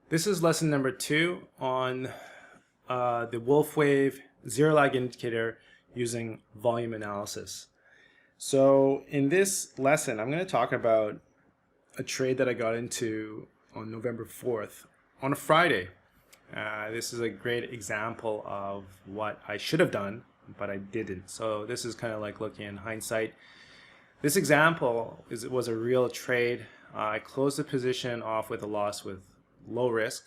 This is lesson number 2 on the Wolfe wave zero lag indicator using volume analysis. So in this lesson, I'm going to talk about a trade that I got into on November 4th on a Friday. This is a great example of what I should have done, but I didn't. So this is kind of like looking in hindsight. This example was a real trade. I closed the position off with a loss with low risk,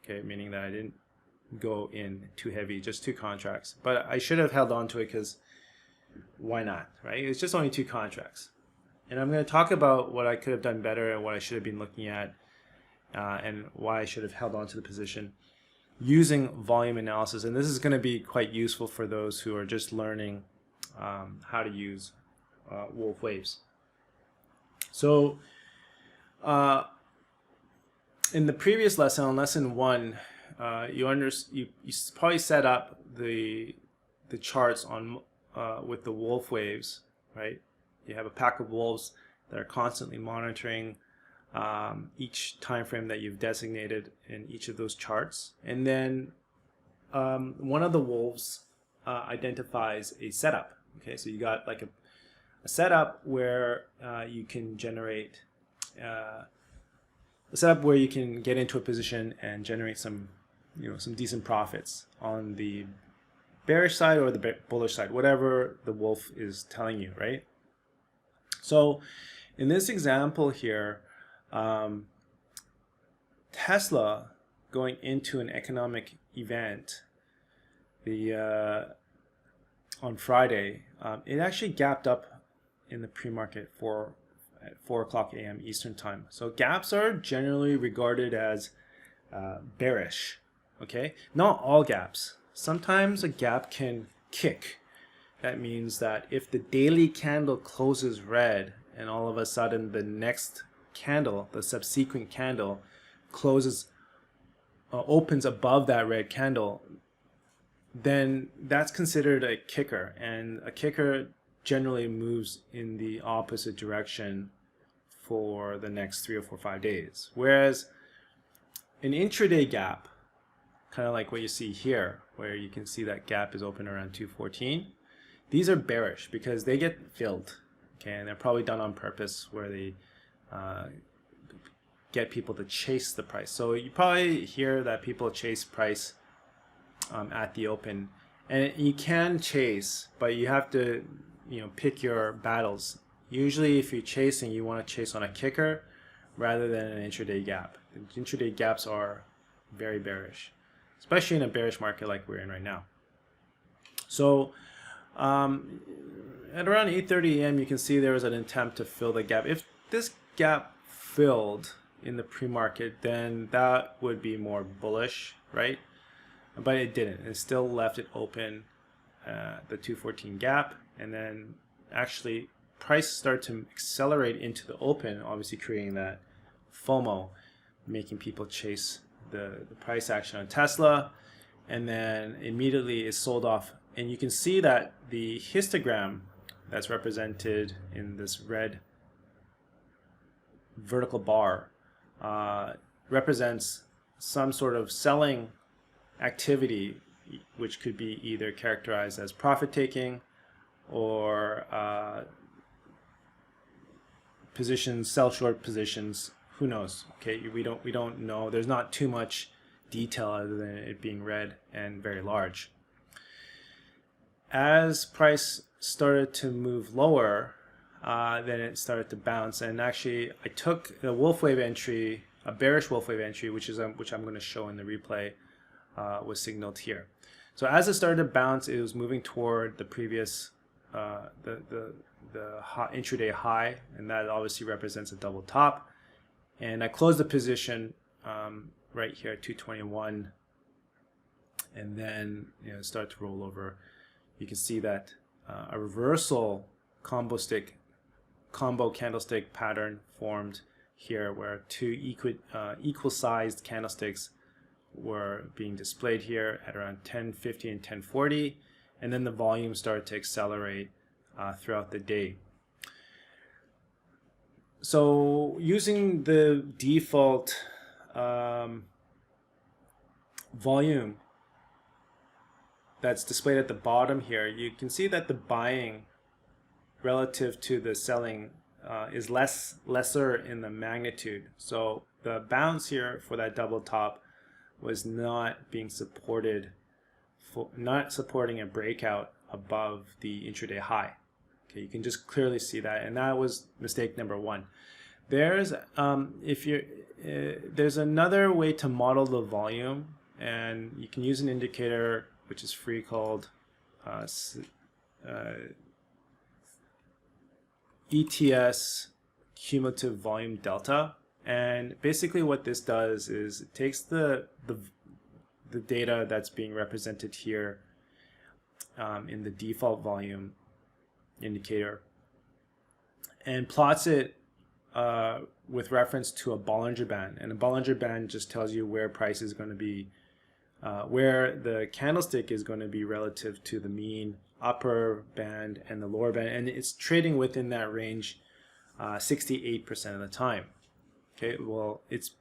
okay, meaning that I didn't go in too heavy, just 2 contracts. But I should have held on to it because why not, right? It's just only 2 contracts. And I'm going to talk about what I could have done better and what I should have been looking at and why I should have held on to the position using volume analysis. And this is going to be quite useful for those who are just learning how to use Wolfe waves. So in the previous lesson, on lesson 1, you probably set up the charts on with the Wolfe waves, right? You have a pack of wolves that are constantly monitoring each time frame that you've designated in each of those charts, and then one of the wolves identifies a setup. Okay, so you got like a setup where you can generate a setup where you can get into a position and generate some decent profits on the bearish side or the bullish side, whatever the wolf is telling you, right? So in this example here, Tesla going into an economic event on Friday, it actually gapped up in the pre-market at 4 o'clock a.m. Eastern time. So gaps are generally regarded as bearish, okay? Not all gaps. Sometimes a gap can kick. That means that if the daily candle closes red and all of a sudden the next candle, the subsequent candle, opens above that red candle, then that's considered a kicker. And a kicker generally moves in the opposite direction for the next 3 or 4 or 5 days. Whereas an intraday gap, kind of like what you see here, where you can see that gap is open around 214, these are bearish because they get filled, okay, and they're probably done on purpose where they get people to chase the price. So you probably hear that people chase price at the open, and you can chase, but you have to pick your battles. Usually if you're chasing, you want to chase on a kicker rather than an intraday gap. The intraday gaps are very bearish, especially in a bearish market like we're in right now. So at around 8:30 a.m. you can see there was an attempt to fill the gap. If this gap filled in the pre-market, then that would be more bullish, right? But it didn't. It still left it open, the 214 gap, and then actually price started to accelerate into the open, obviously creating that FOMO, making people chase the price action on Tesla, and then immediately it sold off. And you can see that the histogram that's represented in this red vertical bar represents some sort of selling activity, which could be either characterized as profit taking or positions, sell short positions, who knows? Okay, we don't know. There's not too much detail other than it being red and very large. As price started to move lower, then it started to bounce, and actually I took the Wolfe wave entry, a bearish Wolfe wave entry, which I'm going to show in the replay, was signaled here. So as it started to bounce, it was moving toward the previous the intraday high, and that obviously represents a double top. And I closed the position right here at 221, and then start to roll over. You can see that a reversal combo candlestick pattern formed here, where 2 equal-sized candlesticks were being displayed here at around 1050 and 1040, and then the volume started to accelerate throughout the day. So using the default volume that's displayed at the bottom here, you can see that the buying relative to the selling is lesser in the magnitude. So the bounce here for that double top was not being supported, not supporting a breakout above the intraday high. Okay, you can just clearly see that, and that was mistake number one. There's there's another way to model the volume, and you can use an indicator which is free called ETS cumulative volume delta. And basically what this does is it takes the data that's being represented here in the default volume indicator and plots it with reference to a Bollinger Band. And a Bollinger Band just tells you where price is going to be, where the candlestick is going to be relative to the mean upper band and the lower band, and it's trading within that range 68% of the time. Okay, well, it's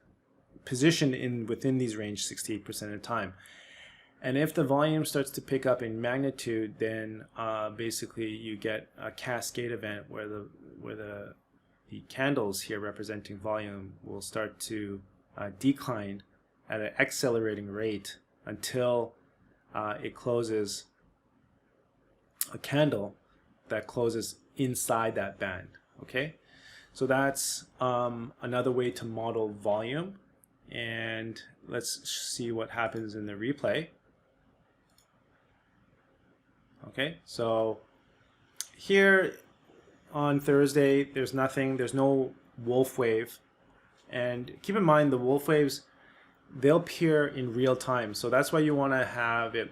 positioned within these range 68% of the time. And if the volume starts to pick up in magnitude, then basically you get a cascade event where the candles here representing volume will start to decline at an accelerating rate until it closes a candle that closes inside that band. Okay, so that's another way to model volume, and let's see what happens in the replay. Okay, so here on Thursday there's nothing, there's no Wolfe wave, and keep in mind the Wolfe waves, they'll appear in real time, so that's why you want to have it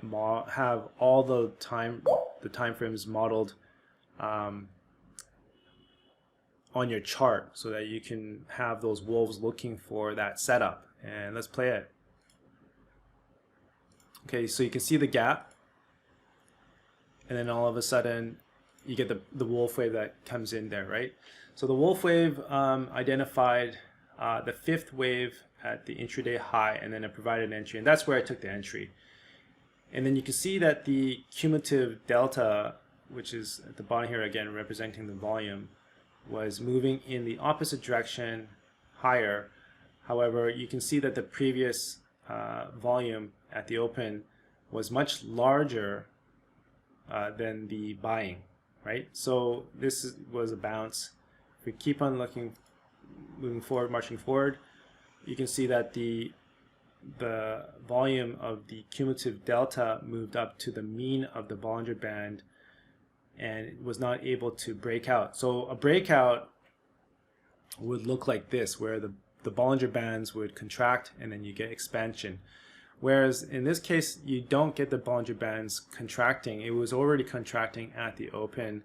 have all the time frames modeled on your chart so that you can have those wolves looking for that setup. And let's play it. Okay, so you can see the gap, and then all of a sudden you get the Wolfe wave that comes in there, right? So the Wolfe wave identified the fifth wave at the intraday high, and then it provided an entry, and that's where I took the entry. And then you can see that the cumulative delta, which is at the bottom here again representing the volume, was moving in the opposite direction higher. However, you can see that the previous volume at the open was much larger than the buying, right? So this was a bounce. If we keep on moving forward, marching forward, you can see that the volume of the cumulative delta moved up to the mean of the Bollinger Band and was not able to break out. So a breakout would look like this, where the Bollinger Bands would contract and then you get expansion. Whereas in this case, you don't get the Bollinger Bands contracting. It was already contracting at the open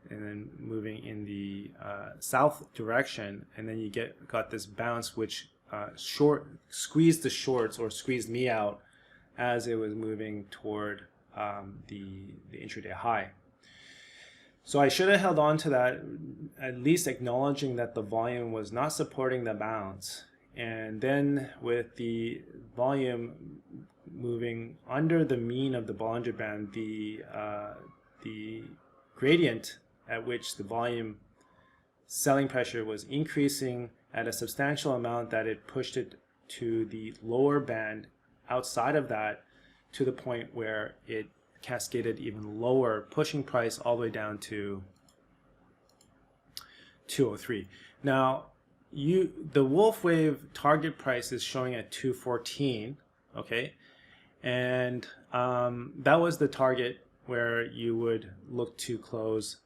and then moving in the south direction, and then you got this bounce which squeezed the shorts, or squeezed me out, as it was moving toward the intraday high. So I should have held on to that, at least acknowledging that the volume was not supporting the bounce. And then with the volume moving under the mean of the Bollinger Band, the gradient at which the volume selling pressure was increasing at a substantial amount, that it pushed it to the lower band outside of that, to the point where it cascaded even lower, pushing price all the way down to 203. Now the Wolfe wave target price is showing at 214, okay, and that was the target where you would look to close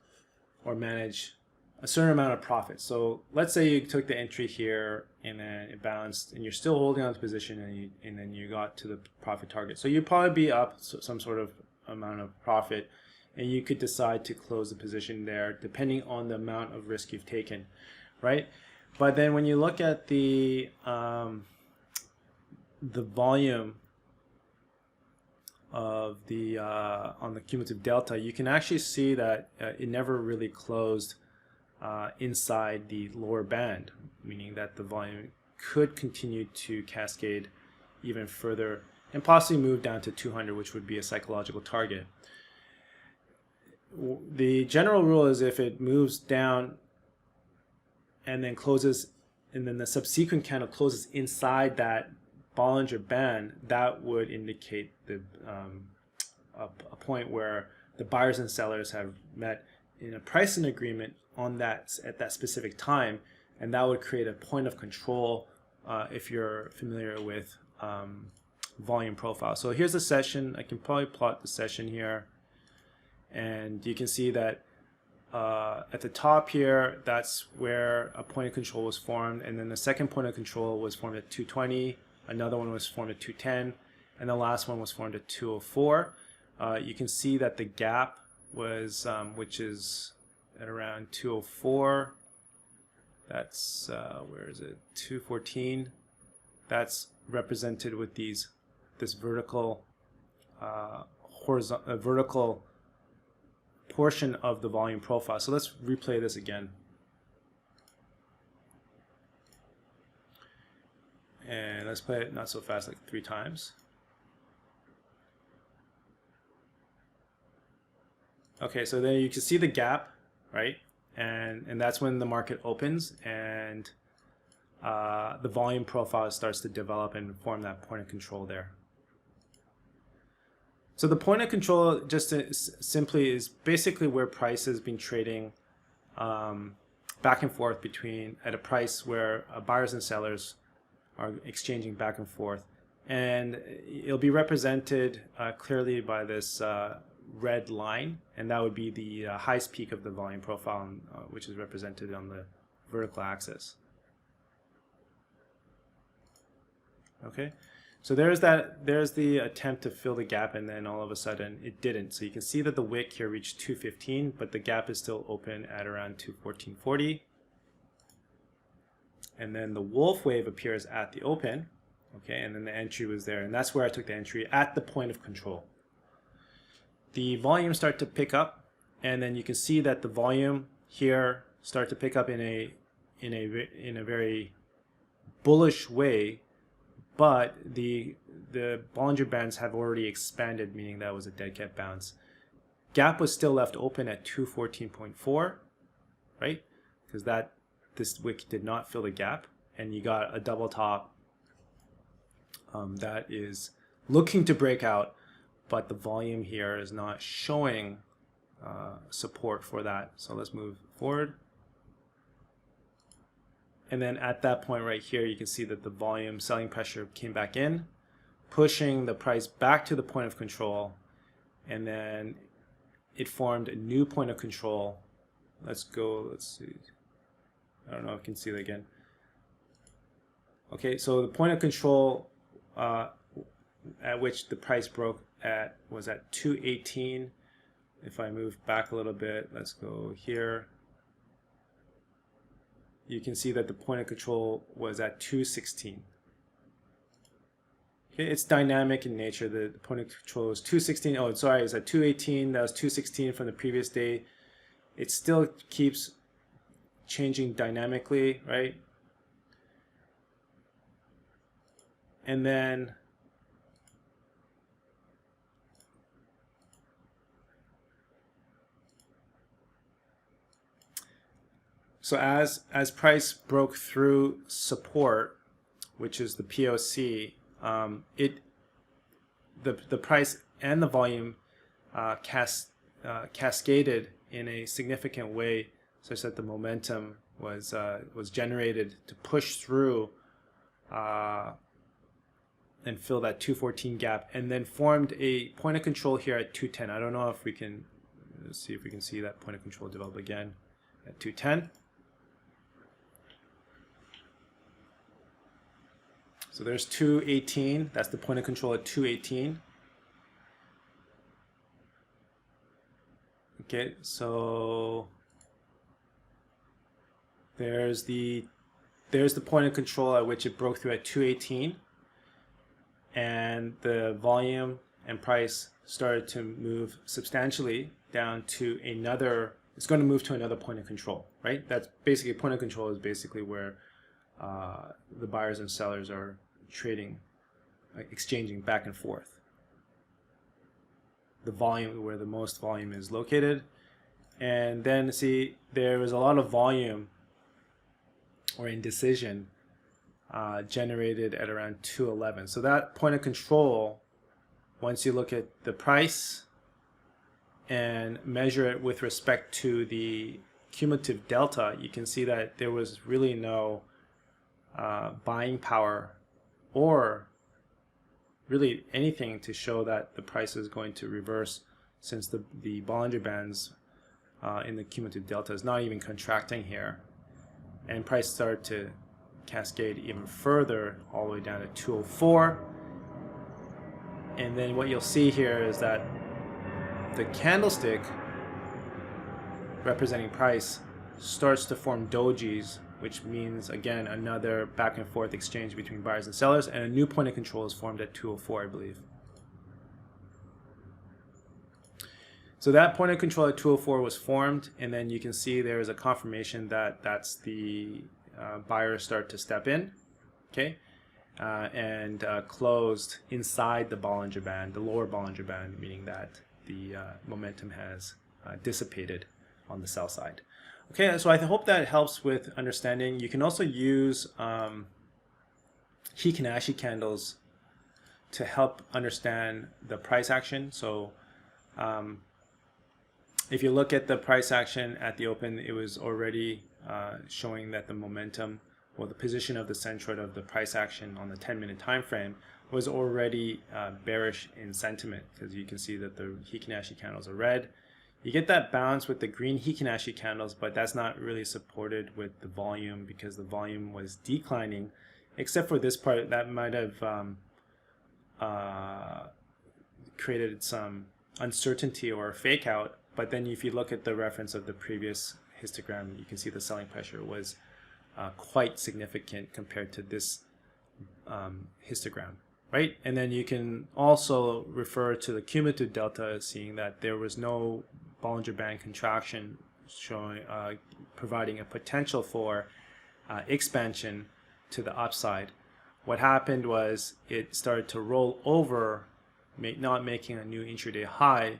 or manage a certain amount of profit. So let's say you took the entry here and then it bounced and you're still holding on to position, and then you got to the profit target. So you'd probably be up some sort of amount of profit, and you could decide to close the position there depending on the amount of risk you've taken, right? But then when you look at the volume of the on the cumulative delta, you can actually see that it never really closed inside the lower band, meaning that the volume could continue to cascade even further and possibly move down to 200, which would be a psychological target. The general rule is if it moves down and then closes, and then the subsequent candle closes inside that Bollinger Band, that would indicate the a point where the buyers and sellers have met in a pricing agreement on that at that specific time, and that would create a point of control if you're familiar with volume profile. So here's the session. I can probably plot the session here, and you can see that at the top here, that's where a point of control was formed, and then the second point of control was formed at 220, another one was formed at 210, and the last one was formed at 204. You can see that the gap was, which is at around 204, that's, where is it, 214, that's represented with this vertical, vertical portion of the volume profile. So let's replay this again. And let's play it not so fast, like 3 times. Okay, so then you can see the gap, right? And that's when the market opens and the volume profile starts to develop and form that point of control there. So the point of control just simply is basically where price has been trading back and forth between at a price where buyers and sellers are exchanging back and forth. And it'll be represented clearly by this red line, and that would be the highest peak of the volume profile, which is represented on the vertical axis. Okay, so there's the attempt to fill the gap, and then all of a sudden it didn't. So you can see that the wick here reached 215, but the gap is still open at around 214.40. And then the Wolfe wave appears at the open, okay, and then the entry was there, and that's where I took the entry at the point of control. The volume start to pick up, and then you can see that the volume here start to pick up in a very bullish way, but the Bollinger Bands have already expanded, meaning that was a dead cat bounce. Gap was still left open at 214.4, right? Because this wick did not fill the gap, and you got a double top that is looking to break out, but the volume here is not showing support for that. So let's move forward. And then at that point right here, you can see that the volume selling pressure came back in, pushing the price back to the point of control, and then it formed a new point of control. Let's see. I don't know if you can see that again. Okay, so the point of control at which the price broke at was at 218. If I move back a little bit, let's go here. You can see that the point of control was at 216. Okay, it's dynamic in nature. The point of control is 216. Oh, sorry, it's at 218. That was 216 from the previous day. It still keeps changing dynamically, right? And then so as price broke through support, which is the POC, the price and the volume cascaded in a significant way, such that the momentum was generated to push through and fill that 214 gap, and then formed a point of control here at 210. I don't know if we can see if we can see that point of control develop again at 210. So there's 218. That's the point of control at 218. Okay, so there's the point of control at which it broke through at 218, and the volume and price started to move substantially down to another. It's going to move to another point of control, right? That's basically point of control is basically where the buyers and sellers are trading exchanging back and forth. The volume, where the most volume is located. And then see, there was a lot of volume or indecision generated at around 211. So that point of control, once you look at the price and measure it with respect to the cumulative delta, you can see that there was really no buying power or really anything to show that the price is going to reverse, since the Bollinger Bands in the cumulative delta is not even contracting here, and price started to cascade even further all the way down to 204. And then what you'll see here is that the candlestick representing price starts to form dojis, which means again another back and forth exchange between buyers and sellers, and a new point of control is formed at 204, I believe. So that point of control at 204 was formed, and then you can see there is a confirmation that that's the buyers start to step in, okay, and closed inside the Bollinger Band, the lower Bollinger Band, meaning that the momentum has dissipated on the sell side. Okay, so I hope that helps with understanding. You can also use Heikin-Ashi candles to help understand the price action. So if you look at the price action at the open, it was already showing that the momentum, or the position of the centroid of the price action on the 10-minute time frame, was already bearish in sentiment, because you can see that the Heikin-Ashi candles are red. You get that bounce with the green Heikin-Ashi candles, but that's not really supported with the volume, because the volume was declining, except for this part that might have created some uncertainty or a fake out. But then if you look at the reference of the previous histogram, you can see the selling pressure was quite significant compared to this histogram, right? And then you can also refer to the cumulative delta, seeing that there was no Bollinger Band contraction, showing providing a potential for expansion to the upside. What happened was it started to roll over, not making a new intraday high,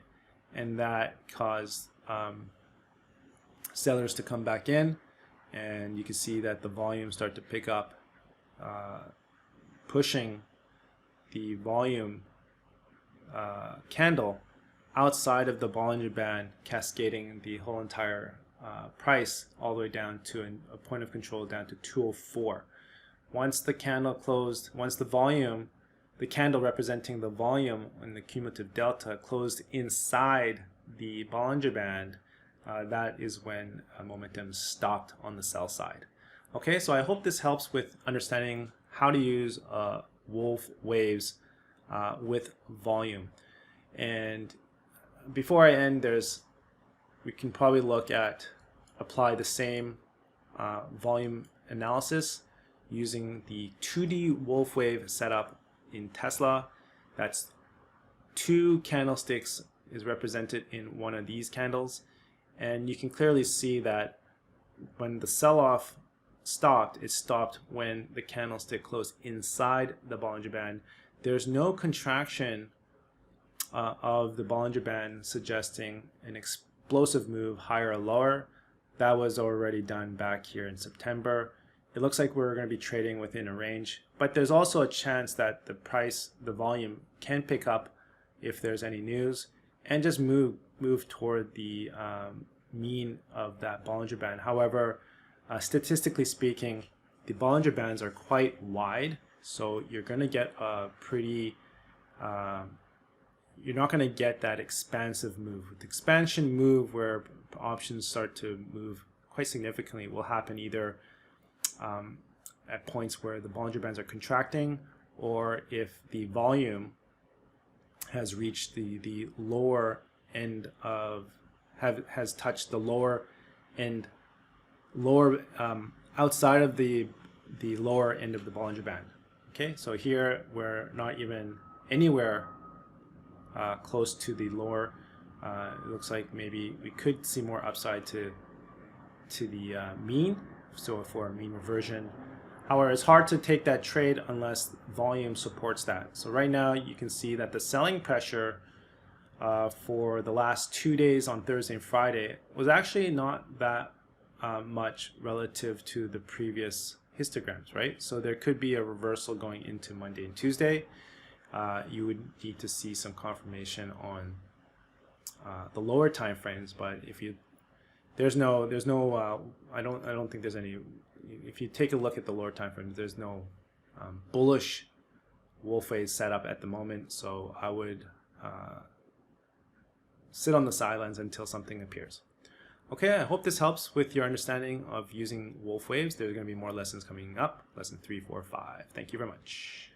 and that caused sellers to come back in, and you can see that the volume start to pick up, pushing the volume candle outside of the Bollinger Band, cascading the whole entire price all the way down to a point of control down to 204. Once the candle closed, once the volume, the candle representing the volume in the cumulative delta closed inside the Bollinger Band, that is when momentum stopped on the sell side. Okay, so I hope this helps with understanding how to use Wolfe waves with volume. And before I end, we can probably apply the same volume analysis using the 2D Wolfe wave setup in Tesla. That's two candlesticks is represented in one of these candles, and you can clearly see that when the sell-off stopped, it stopped when the candlestick closed inside the Bollinger Band. There's no contraction of the Bollinger Band suggesting an explosive move higher or lower. That was already done back here in September. It looks like we're going to be trading within a range, but there's also a chance that the volume can pick up if there's any news, and just move toward the mean of that Bollinger Band. However, statistically speaking, the Bollinger Bands are quite wide, so you're going to get a pretty you're not going to get that expansive move. The expansion move where options start to move quite significantly will happen either at points where the Bollinger Bands are contracting, or if the volume has reached the lower end of, has touched the lower end, outside of the lower end of the Bollinger Band. Okay, so here we're not even anywhere close to the lower. It looks like maybe we could see more upside to the mean, so for a mean reversion, However, it's hard to take that trade unless volume supports that. So right now you can see that the selling pressure for the last 2 days on Thursday and Friday was actually not that much relative to the previous histograms, right? So there could be a reversal going into Monday and Tuesday. You would need to see some confirmation on the lower time frames, but if you there's no I don't think there's any. If you take a look at the lower time frames, there's no bullish Wolfe wave setup at the moment. So I would sit on the sidelines until something appears. Okay, I hope this helps with your understanding of using Wolfe waves. There's going to be more lessons coming up, lesson 3, 4, 5. Thank you very much.